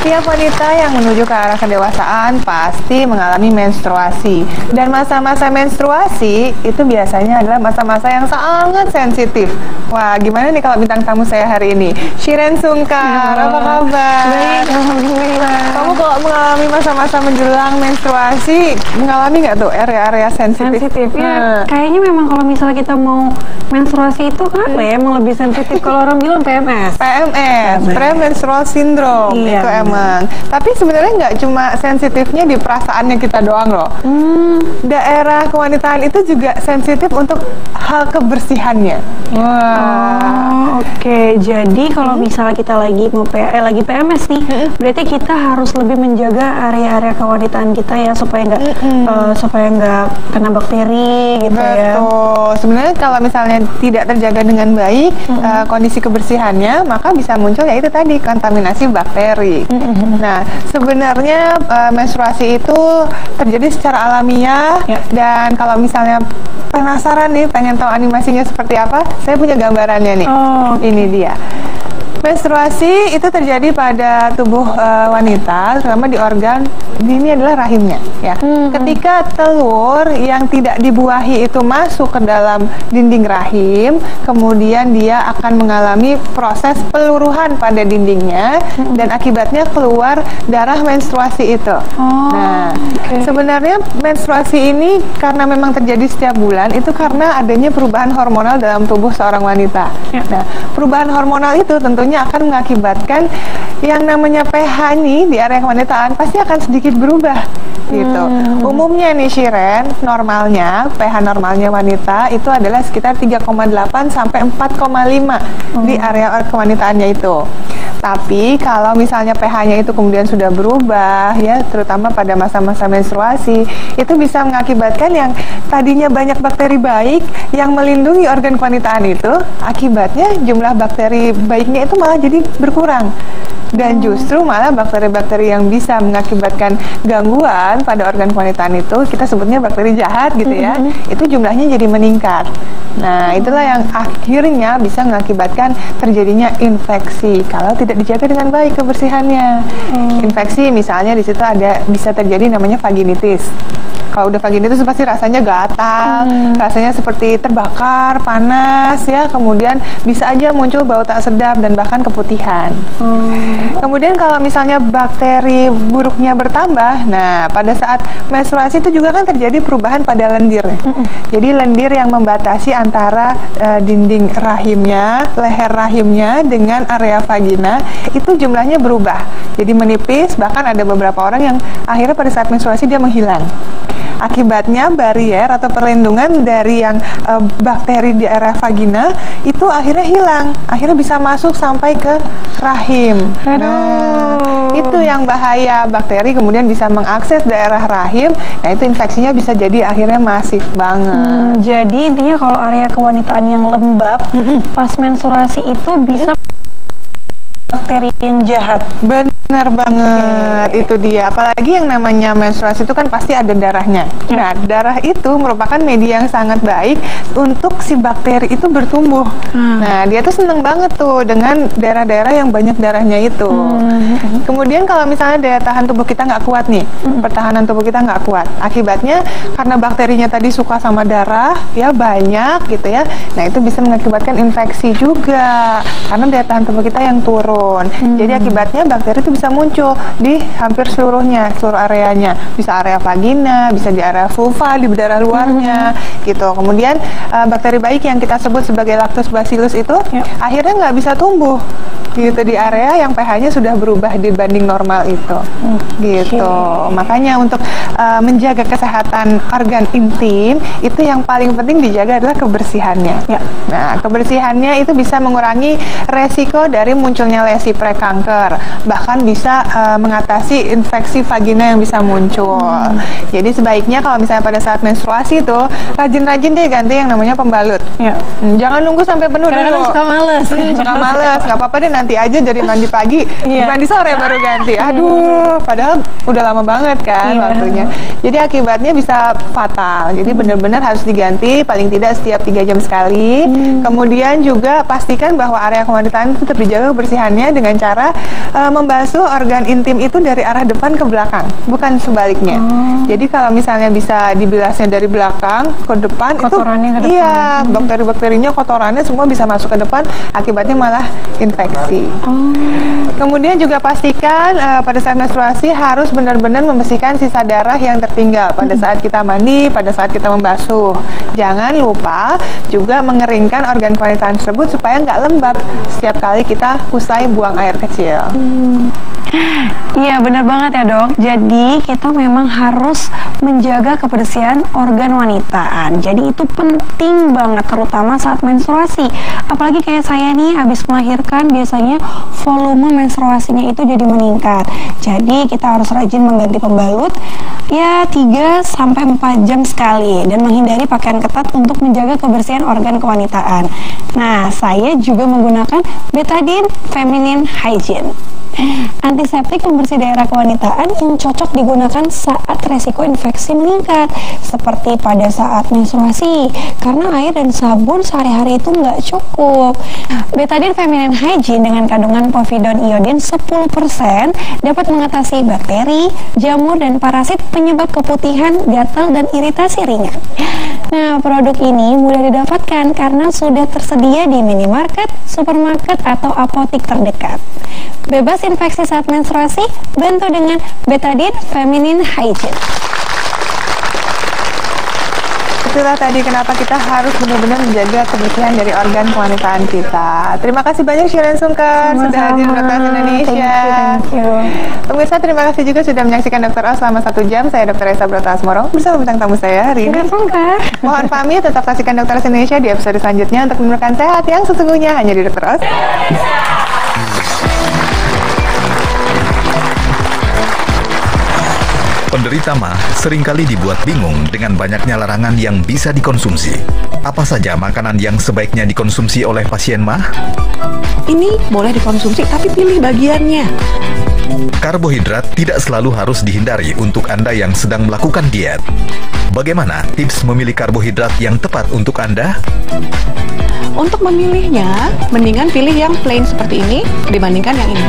Setiap wanita yang menuju ke arah kedewasaan pasti mengalami menstruasi. Dan masa-masa menstruasi itu biasanya adalah masa-masa yang sangat sensitif. Wah, gimana nih kalau bintang tamu saya hari ini? Shiren Sungkar, apa kabar? Baik, alhamdulillah. Kamu kalau mengalami masa-masa menjelang menstruasi, mengalami nggak tuh area-area sensitif? Ya, kayaknya memang kalau misalnya kita mau menstruasi itu apa ya, emang lebih sensitif. Kalau orang bilang PMS. PMS, premenstrual syndrome, Iya, itu emang. Tapi sebenarnya nggak cuma sensitifnya di perasaannya kita doang loh. Daerah kewanitaan itu juga sensitif untuk hal kebersihannya. Wah. Oke. Jadi kalau misalnya kita lagi lagi PMS nih, berarti kita harus lebih menjaga area-area kewanitaan kita ya supaya nggak kena bakteri gitu ya. Betul. Sebenarnya kalau misalnya tidak terjaga dengan baik kondisi kebersihannya, maka bisa muncul yaitu tadi kontaminasi bakteri. Nah, sebenarnya menstruasi itu terjadi secara alamiah dan kalau misalnya penasaran nih pengen tahu animasinya seperti apa, saya punya gambarannya nih. Ini dia. Menstruasi itu terjadi pada tubuh wanita, terutama di organ, ini adalah rahimnya ya. Ketika telur yang tidak dibuahi itu masuk ke dalam dinding rahim, kemudian dia akan mengalami proses peluruhan pada dindingnya dan akibatnya keluar darah menstruasi itu. Sebenarnya menstruasi ini karena memang terjadi setiap bulan itu karena adanya perubahan hormonal dalam tubuh seorang wanita. Nah, perubahan hormonal itu tentunya akan mengakibatkan yang namanya pH nih di area kewanitaan pasti akan sedikit berubah gitu. Umumnya nih Shiren, normalnya pH normalnya wanita itu adalah sekitar 3,8 sampai 4,5 di area kewanitaannya itu. Tapi kalau misalnya pH-nya itu kemudian sudah berubah ya, terutama pada masa-masa menstruasi, itu bisa mengakibatkan yang tadinya banyak bakteri baik yang melindungi organ kewanitaan itu, akibatnya jumlah bakteri baiknya itu malah jadi berkurang. Dan justru malah bakteri-bakteri yang bisa mengakibatkan gangguan pada organ kewanitaan itu, kita sebutnya bakteri jahat gitu ya, itu jumlahnya jadi meningkat. Nah, itulah yang akhirnya bisa mengakibatkan terjadinya infeksi kalau tidak dijaga dengan baik kebersihannya. Infeksi misalnya di situ bisa terjadi namanya vaginitis. Kalau udah vaginitis pasti rasanya gatal, rasanya seperti terbakar, panas ya, kemudian bisa aja muncul bau tak sedap dan bahkan keputihan. Kemudian kalau misalnya bakteri buruknya bertambah, nah pada saat menstruasi itu juga kan terjadi perubahan pada lendir. Jadi lendir yang membatasi antara dinding rahimnya, leher rahimnya dengan area vagina itu jumlahnya berubah. Jadi menipis, bahkan ada beberapa orang yang akhirnya pada saat menstruasi dia menghilang. Akibatnya barier atau perlindungan dari yang bakteri di area vagina itu akhirnya hilang, akhirnya bisa masuk sampai ke rahim. Nah, itu yang bahaya, bakteri kemudian bisa mengakses daerah rahim. Nah, itu infeksinya bisa jadi akhirnya masif banget. Jadi intinya kalau area kewanitaan yang lembab pas menstruasi itu bisa bakteri yang jahat. Benar banget, itu dia. Apalagi yang namanya menstruasi itu kan pasti ada darahnya. Nah, darah itu merupakan media yang sangat baik untuk si bakteri itu bertumbuh. Nah, dia tuh seneng banget tuh dengan daerah-daerah yang banyak darahnya itu. Kemudian kalau misalnya daya tahan tubuh kita nggak kuat nih, pertahanan tubuh kita nggak kuat, akibatnya karena bakterinya tadi suka sama darah, ya banyak gitu ya. Nah, itu bisa mengakibatkan infeksi juga karena daya tahan tubuh kita yang turun. Jadi akibatnya bakteri itu bisa muncul di hampir seluruh areanya. Bisa area vagina, bisa di area vulva, di berdarah luarnya, gitu. Kemudian bakteri baik yang kita sebut sebagai lactobacillus itu akhirnya nggak bisa tumbuh gitu di area yang pH-nya sudah berubah dibanding normal itu, gitu. Makanya untuk menjaga kesehatan organ intim itu yang paling penting dijaga adalah kebersihannya. Nah, kebersihannya itu bisa mengurangi resiko dari munculnya lesi prekanker, bahkan bisa mengatasi infeksi vagina yang bisa muncul. Jadi sebaiknya kalau misalnya pada saat menstruasi itu rajin-rajin deh ganti yang namanya pembalut. Jangan nunggu sampai penuh dulu. Suka males. Suka males, nggak apa-apa deh nanti ganti aja dari mandi pagi, mandi sore baru ganti. Aduh, padahal udah lama banget kan waktunya. Jadi akibatnya bisa fatal. Jadi benar-benar harus diganti paling tidak setiap 3 jam sekali. Kemudian juga pastikan bahwa area kewanitaan itu tetap dijaga kebersihannya dengan cara membasuh organ intim itu dari arah depan ke belakang, bukan sebaliknya. Jadi kalau misalnya bisa dibilasnya dari belakang ke depan, kotorannya itu ke depan. iya, bakteri-bakterinya, kotorannya semua bisa masuk ke depan, akibatnya malah infeksi. Kemudian juga pastikan pada saat menstruasi harus benar-benar membersihkan sisa darah yang tertinggal pada saat kita mandi, pada saat kita membasuh. Jangan lupa juga mengeringkan organ kewanitaan tersebut supaya nggak lembab setiap kali kita usai buang air kecil. Iya, benar banget ya dok. Jadi kita memang harus menjaga kebersihan organ wanitaan. Jadi itu penting banget, terutama saat menstruasi. Apalagi kayak saya nih, habis melahirkan biasanya volume menstruasinya itu jadi meningkat. Jadi kita harus rajin mengganti pembalut ya 3-4 jam sekali dan menghindari pakaian ketat untuk menjaga kebersihan organ kewanitaan. Nah, saya juga menggunakan Betadine Feminine Hygiene, antiseptik pembersih daerah kewanitaan yang cocok digunakan saat resiko infeksi meningkat, seperti pada saat menstruasi, karena air dan sabun sehari-hari itu nggak cukup. Betadine Feminine Hygiene dengan kandungan povidone iodine 10% dapat mengatasi bakteri, jamur, dan parasit penyebab keputihan, gatal, dan iritasi ringan. Nah, produk ini mudah didapatkan karena sudah tersedia di minimarket, supermarket, atau apotik terdekat. Bebas infeksi saat menstruasi, bantu dengan Betadine Feminine Hygiene. Itulah tadi kenapa kita harus benar-benar menjaga kebersihan dari organ kewanitaan kita. Terima kasih banyak Shireen Sungkar sudah hadir di Dokter Os Indonesia. Thank you. Pemirsa, terima kasih juga sudah menyaksikan Dokter Os selama 1 jam. Saya Dr. Esa Broto Asmoro bersama bintang tamu saya hari ini. Shireen Sungkar. Mohon pamit, tetap saksikan Dokter Os Indonesia di episode selanjutnya untuk menemukan sehat yang sesungguhnya hanya di Dokter Os. Penderita MAH seringkali dibuat bingung dengan banyaknya larangan yang bisa dikonsumsi. Apa saja makanan yang sebaiknya dikonsumsi oleh pasien MAH? Ini boleh dikonsumsi tapi pilih bagiannya. Karbohidrat tidak selalu harus dihindari untuk Anda yang sedang melakukan diet. Bagaimana tips memilih karbohidrat yang tepat untuk Anda? Untuk memilihnya, mendingan pilih yang plain seperti ini dibandingkan yang ini.